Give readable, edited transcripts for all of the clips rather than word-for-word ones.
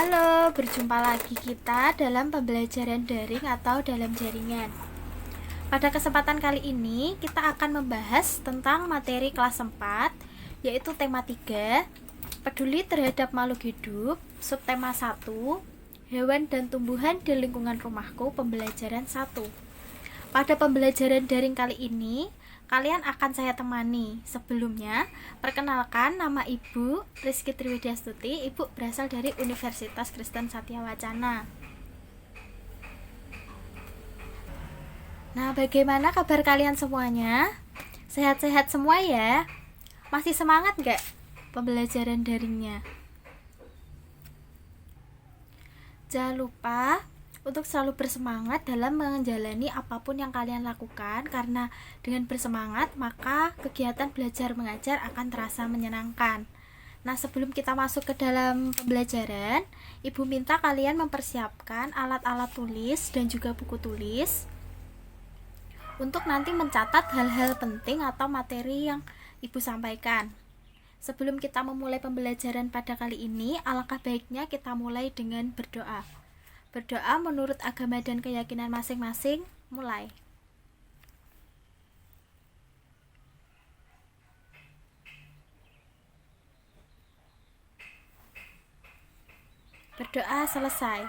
Halo, berjumpa lagi kita dalam pembelajaran daring atau dalam jaringan. Pada kesempatan kali ini, kita akan membahas tentang materi kelas 4, yaitu tema 3, peduli terhadap makhluk hidup, subtema 1, hewan dan tumbuhan di lingkungan rumahku, pembelajaran 1. Pada pembelajaran daring kali ini, kalian akan saya temani. Sebelumnya, perkenalkan nama Ibu Rizky Triwidiastuti. Ibu berasal dari Universitas Kristen Satya Wacana. Nah, bagaimana kabar kalian semuanya? Sehat-sehat semua ya? Masih semangat gak pembelajaran daringnya? Jangan lupa untuk selalu bersemangat dalam menjalani apapun yang kalian lakukan, karena dengan bersemangat maka kegiatan belajar mengajar akan terasa menyenangkan. Nah, sebelum kita masuk ke dalam pembelajaran, Ibu minta kalian mempersiapkan alat-alat tulis dan juga buku tulis untuk nanti mencatat hal-hal penting atau materi yang Ibu sampaikan. Sebelum kita memulai pembelajaran pada kali ini, alangkah baiknya kita mulai dengan berdoa. Berdoa menurut agama dan keyakinan masing-masing. Mulai. Berdoa selesai.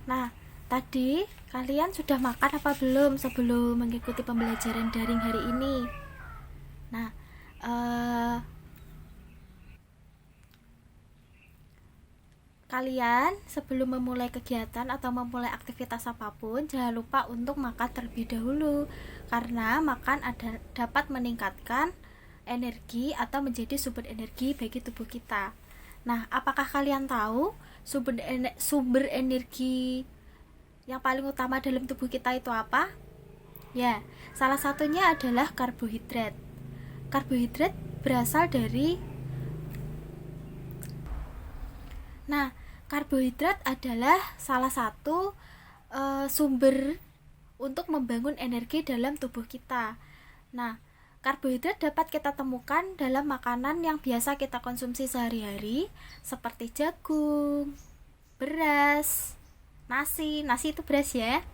Nah, tadi kalian sudah makan apa belum sebelum mengikuti pembelajaran daring hari ini? Nah, kalian sebelum memulai kegiatan atau memulai aktivitas apapun, jangan lupa untuk makan terlebih dahulu, karena makan dapat meningkatkan energi atau menjadi sumber energi bagi tubuh kita. Nah, apakah kalian tahu sumber energi yang paling utama dalam tubuh kita itu apa? Ya, salah satunya adalah karbohidrat. Karbohidrat berasal dari karbohidrat adalah salah satu sumber untuk membangun energi dalam tubuh kita. Nah, karbohidrat dapat kita temukan dalam makanan yang biasa kita konsumsi sehari-hari, seperti jagung, beras, nasi itu beras ya,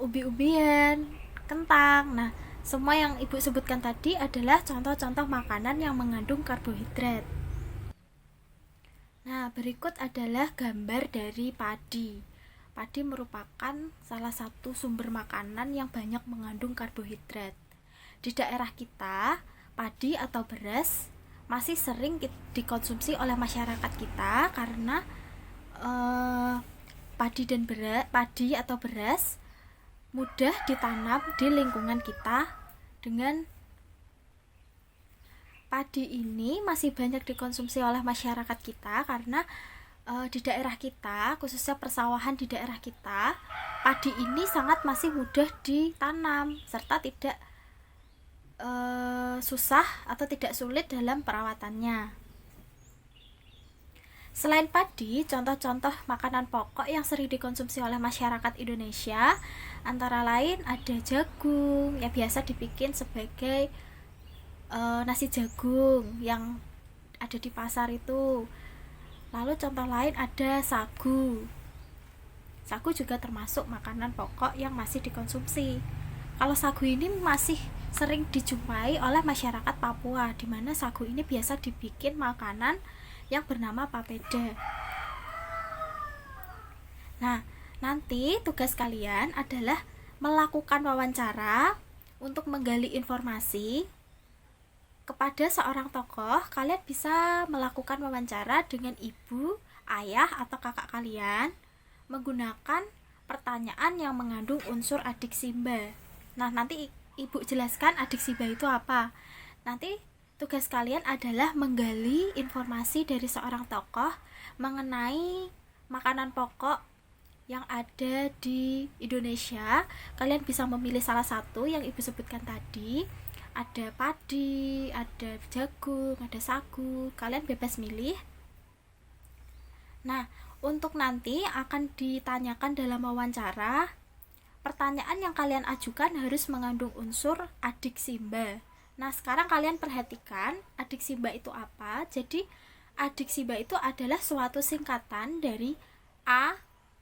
ubi-ubian, kentang. Nah, semua yang Ibu sebutkan tadi adalah contoh-contoh makanan yang mengandung karbohidrat. Nah, berikut adalah gambar dari padi. Padi merupakan salah satu sumber makanan yang banyak mengandung karbohidrat. Di daerah kita, padi atau beras masih sering dikonsumsi oleh masyarakat kita karena padi atau beras mudah ditanam di lingkungan kita. Dengan padi ini masih banyak dikonsumsi oleh masyarakat kita karena di daerah kita, khususnya persawahan di daerah kita, padi ini sangat masih mudah ditanam serta tidak susah atau tidak sulit dalam perawatannya. Selain padi, contoh-contoh makanan pokok yang sering dikonsumsi oleh masyarakat Indonesia antara lain ada jagung, yang biasa dibikin sebagai nasi jagung yang ada di pasar itu. Lalu contoh lain ada sagu. Sagu juga termasuk makanan pokok yang masih dikonsumsi. Kalau sagu ini masih sering dijumpai oleh masyarakat Papua, di mana sagu ini biasa dibikin makanan yang bernama papeda. Nah, nanti tugas kalian adalah melakukan wawancara untuk menggali informasi kepada seorang tokoh. Kalian bisa melakukan wawancara dengan ibu, ayah, atau kakak kalian menggunakan pertanyaan yang mengandung unsur adiksimba. Nah, nanti Ibu jelaskan adiksimba itu apa. Nanti tugas kalian adalah menggali informasi dari seorang tokoh mengenai makanan pokok yang ada di Indonesia. Kalian bisa memilih salah satu yang Ibu sebutkan tadi. Ada padi, ada jagung, ada sagu. Kalian bebas milih. Nah, untuk nanti akan ditanyakan dalam wawancara, pertanyaan yang kalian ajukan harus mengandung unsur adiksimba. Nah, sekarang kalian perhatikan adiksimba itu apa. Jadi, Adiksiba itu adalah suatu singkatan dari A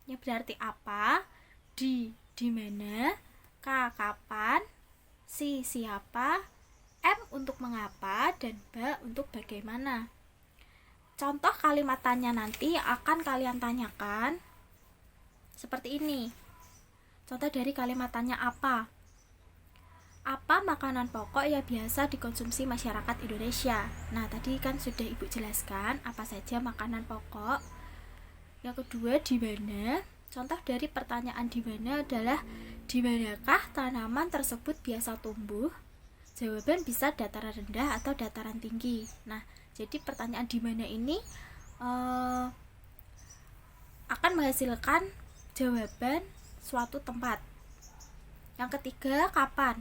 yang berarti apa, di mana, K kapan, C siapa, M untuk mengapa, dan B untuk bagaimana. Contoh kalimat tanya nanti akan kalian tanyakan seperti ini. Contoh dari kalimat tanya apa? Apa makanan pokok yang biasa dikonsumsi masyarakat Indonesia? Nah, tadi kan sudah Ibu jelaskan apa saja makanan pokok. Yang kedua, di mana? Contoh dari pertanyaan di mana adalah di manakah tanaman tersebut biasa tumbuh? Jawaban bisa dataran rendah atau dataran tinggi. Nah, jadi pertanyaan di mana ini akan menghasilkan jawaban suatu tempat. Yang ketiga, kapan?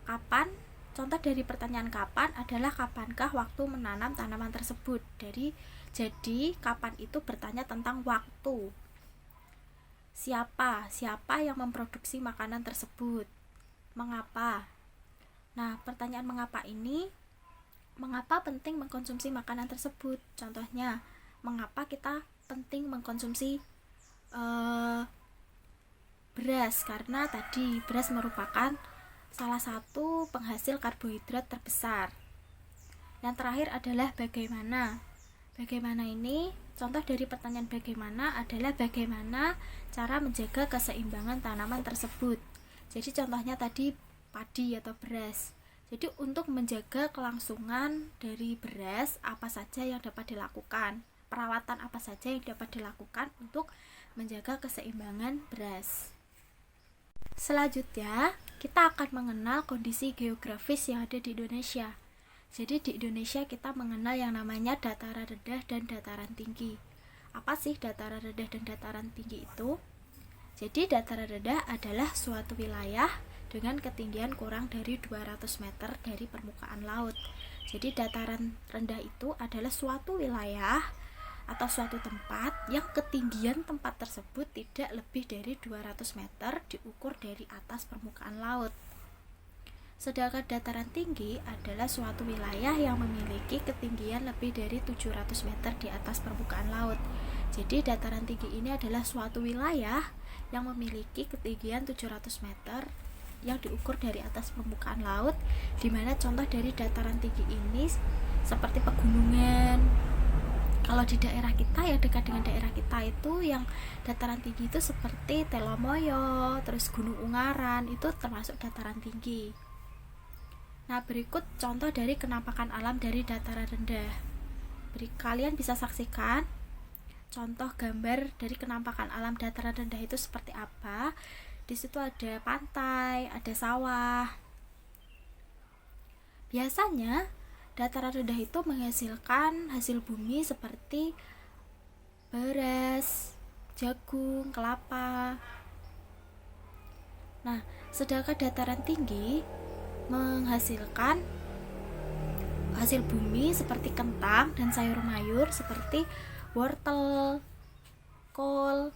Kapan? Contoh dari pertanyaan kapan adalah kapankah waktu menanam tanaman tersebut. Jadi kapan itu bertanya tentang waktu. Siapa? Siapa yang memproduksi makanan tersebut? Mengapa? Nah, pertanyaan mengapa ini, mengapa penting mengkonsumsi makanan tersebut? Contohnya, mengapa kita penting mengkonsumsi beras? Karena tadi beras merupakan salah satu penghasil karbohidrat terbesar. Yang terakhir adalah bagaimana. Bagaimana ini, contoh dari pertanyaan bagaimana adalah bagaimana cara menjaga keseimbangan tanaman tersebut. Jadi contohnya tadi padi atau beras. Jadi untuk menjaga kelangsungan dari beras, apa saja yang dapat dilakukan? Perawatan apa saja yang dapat dilakukan untuk menjaga keseimbangan beras? Selanjutnya, kita akan mengenal kondisi geografis yang ada di Indonesia. Jadi di Indonesia kita mengenal yang namanya dataran rendah dan dataran tinggi. Apa sih dataran rendah dan dataran tinggi itu? Jadi dataran rendah adalah suatu wilayah dengan ketinggian kurang dari 200 meter dari permukaan laut. Jadi dataran rendah itu adalah suatu wilayah atau suatu tempat yang ketinggian tempat tersebut tidak lebih dari 200 meter diukur dari atas permukaan laut. Sedangkan dataran tinggi adalah suatu wilayah yang memiliki ketinggian lebih dari 700 meter di atas permukaan laut. Jadi dataran tinggi ini adalah suatu wilayah yang memiliki ketinggian 700 meter yang diukur dari atas permukaan laut, di mana contoh dari dataran tinggi ini seperti pegunungan. Kalau di daerah kita, yang dekat dengan daerah kita itu yang dataran tinggi itu seperti Telomoyo, terus Gunung Ungaran, itu termasuk dataran tinggi. Nah, berikut contoh dari kenampakan alam dari dataran rendah. Kalian bisa saksikan contoh gambar dari kenampakan alam dataran rendah itu seperti apa. Di situ ada pantai, ada sawah. Biasanya dataran rendah itu menghasilkan hasil bumi seperti beras, jagung, kelapa. Nah, sedangkan dataran tinggi menghasilkan hasil bumi seperti kentang dan sayur mayur seperti wortel, kol,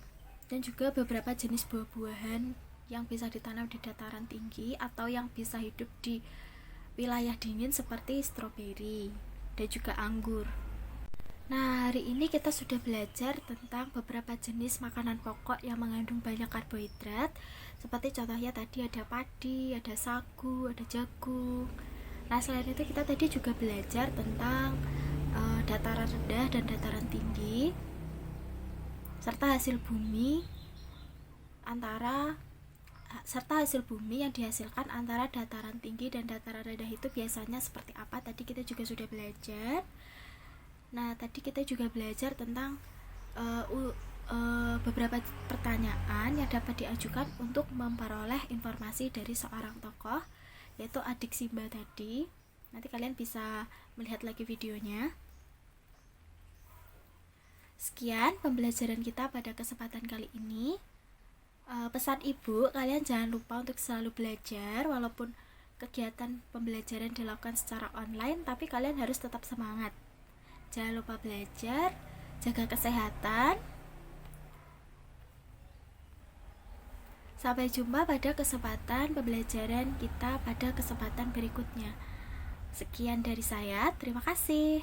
dan juga beberapa jenis buah-buahan yang bisa ditanam di dataran tinggi atau yang bisa hidup di wilayah dingin seperti stroberi dan juga anggur. Nah, hari ini kita sudah belajar tentang beberapa jenis makanan pokok yang mengandung banyak karbohidrat. Seperti contohnya tadi ada padi, ada sagu, ada jagung. Nah, selain itu kita tadi juga belajar tentang dataran rendah dan dataran tinggi, serta hasil bumi yang dihasilkan antara dataran tinggi dan dataran rendah itu biasanya seperti apa. Tadi kita juga sudah belajar. Nah, tadi kita juga belajar tentang beberapa pertanyaan yang dapat diajukan untuk memperoleh informasi dari seorang tokoh, yaitu Adiksiba tadi. Nanti kalian bisa melihat lagi videonya. Sekian pembelajaran kita pada kesempatan kali ini. Pesan ibu, kalian jangan lupa untuk selalu belajar. Walaupun kegiatan pembelajaran dilakukan secara online, tapi kalian harus tetap semangat. Jangan lupa belajar, jaga kesehatan. Sampai jumpa pada kesempatan pembelajaran kita pada kesempatan berikutnya. Sekian dari saya, terima kasih.